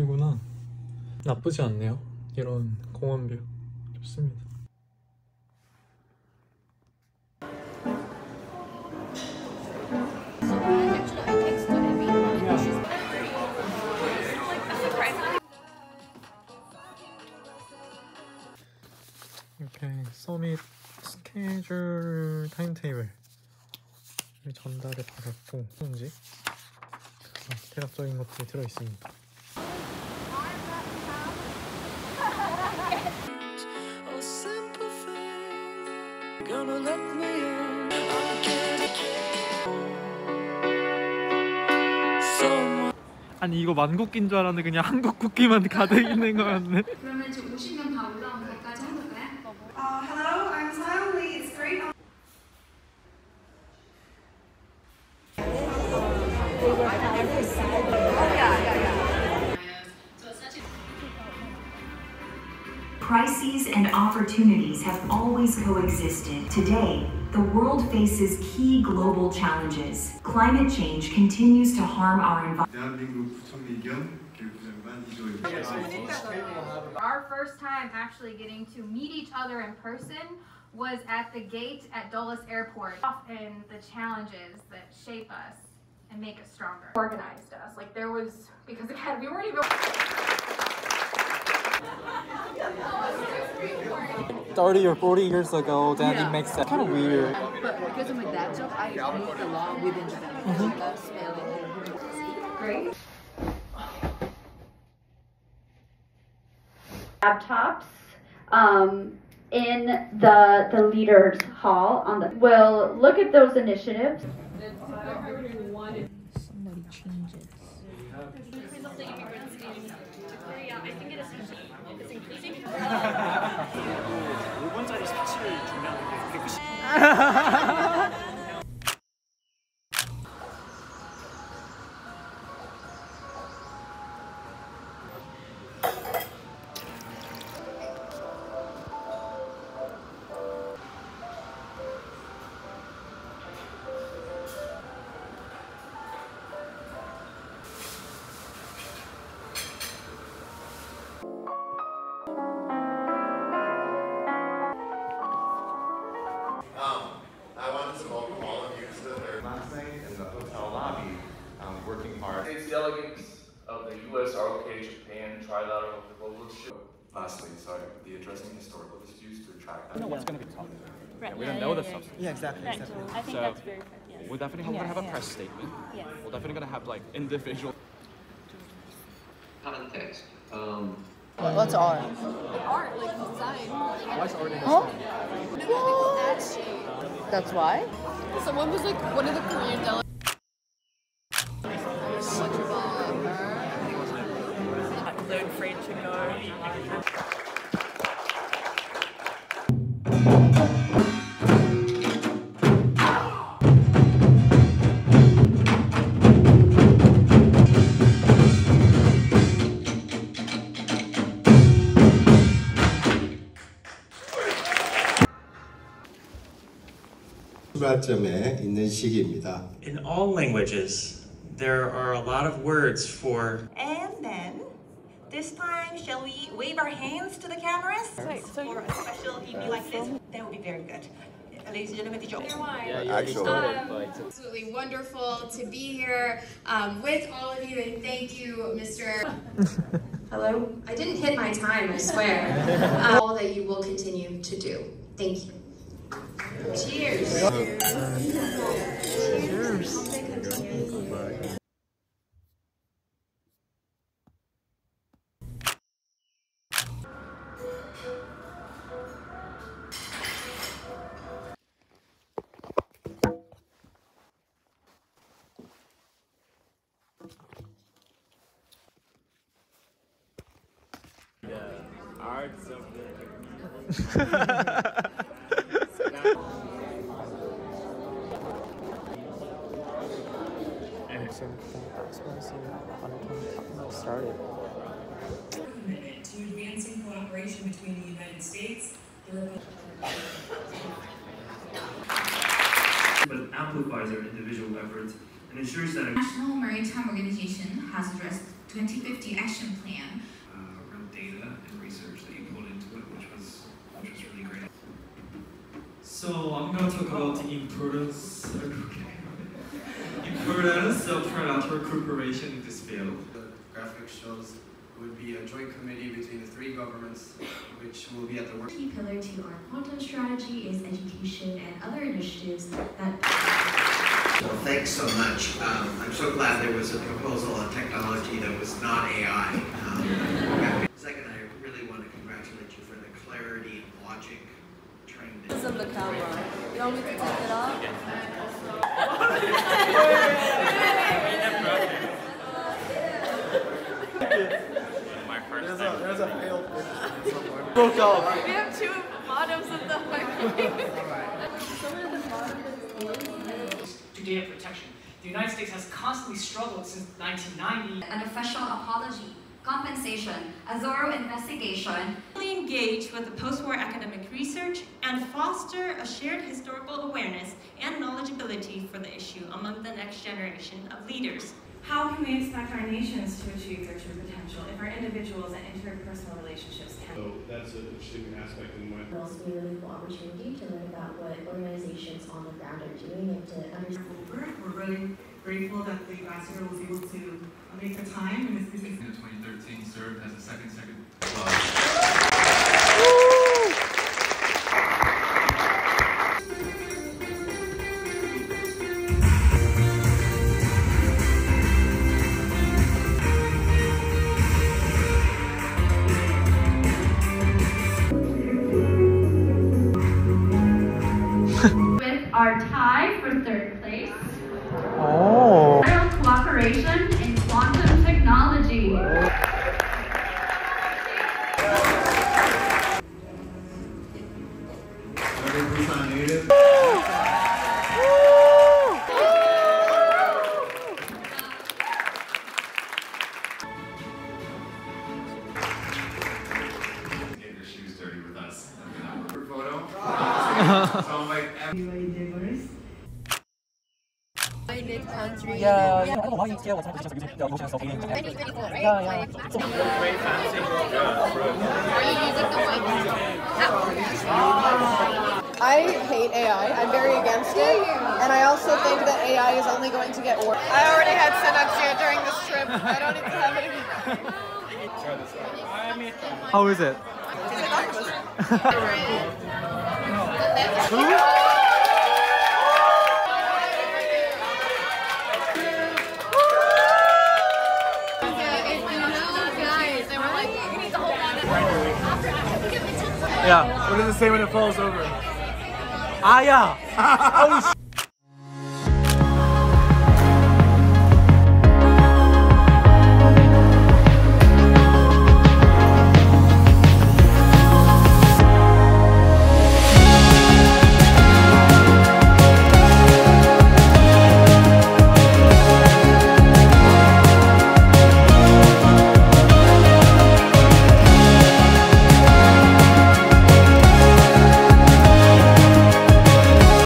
뷰구나. 나쁘지 않네요. 이런 공원 뷰 좋습니다. 이렇게 서밋 스케줄 타임테이블 전달을 받았고 뭔지 대략적인 것들이 들어있습니다. 아니 이거 만국기인 줄 알았는데 그냥 한국 국기만 가득 있는 거 같네. 그러면 지금 50명 다 올라온 것까지 해볼까요? Hello, I'm Sally. It's great. Crises and opportunities have always coexisted. Today, the world faces key global challenges. Climate change continues to harm our environment. Our first time actually getting to meet each other in person was at the gate at Dulles Airport, and the challenges that shape us and make us stronger. Organized us. Like there was, because again, we weren't even 30 or 40 years ago, then it makes it kind of weird. But because of my dad's job, I moved a lot within Japan. I love smelling. great. Laptops in the leaders hall on the we'll look at those initiatives. Somebody changes. Increase of the immigrants in Korea. I think it's increasing. 5번짜리 스피치를 주면 그게 끝이. I wanted to welcome all of you to the third last night in the hotel lobby, working hard. States delegates of the U.S., ROK, Japan, trilateral global issue. Lastly, sorry, the addressing historical disputes to attract. We know what's going to be talked about. Right. We don't know the substance. Yeah, exactly. Right. I think that's very fair. Yes. We're definitely going to have a press statement. Yes. We're definitely going to have like individual context. What's art? Art, like design. What's art in Huh? What? That's why? Someone was like one of the Korean delegates. Learn French and go. 출발점에 있는 시기입니다. In all languages, there are a lot of words for. And then, this time, shall we wave our hands to the cameras? For a special evening like this? That would be very good. Ladies and gentlemen, did you? Absolutely wonderful to be here with all of you, and thank you, Mr. Hello? I didn't hit my time, I swear. All that you will continue to do. Thank you. Cheers. Cheers. arts of the. started. Commitment to advancing cooperation between the United States, the Republic. But amplifies our individual efforts and ensures that the National Maritime Organization has addressed 2050 action plan. Real data and research that you put into it, which was really great. So I'm going to talk about the importance of trilateral cooperation in this field. The graphic shows it would be a joint committee between the three governments, which will be at the work. A key pillar to our quantum strategy is education and other initiatives that. Well, thanks so much. I'm so glad there was a proposal on technology that was not AI. Second, I really want to congratulate you for the clarity and logic trained. This is the camera. You want me to take it off? There's a failed picture somewhere. Broke off. We have two bottoms of the microwave. To data protection. The United States has constantly struggled since 1990. An official apology, compensation, a thorough investigation. Engage with the post-war academic research and foster a shared historical awareness and knowledgeability for the issue among the next generation of leaders. How can we expect our nations to achieve their true potential if our individuals and interpersonal relationships can? So that's an interesting aspect in my. It'll also be a really cool opportunity to learn about what organizations on the ground are doing and to understand. We're really grateful that the ambassador was able to make the time in this busy. In 2013, served as the second. With our tie for third place. Oh. Cooperation in quantum technology. Get your shoes dirty with us. Group photo. So I'm like, I hate AI. I'm very against it. And I also think that AI is only going to get worse. I already had Synapse during this trip. I don't need to have it again. How is it? Yeah. What does it say when it falls over? Ah, yeah. Oh,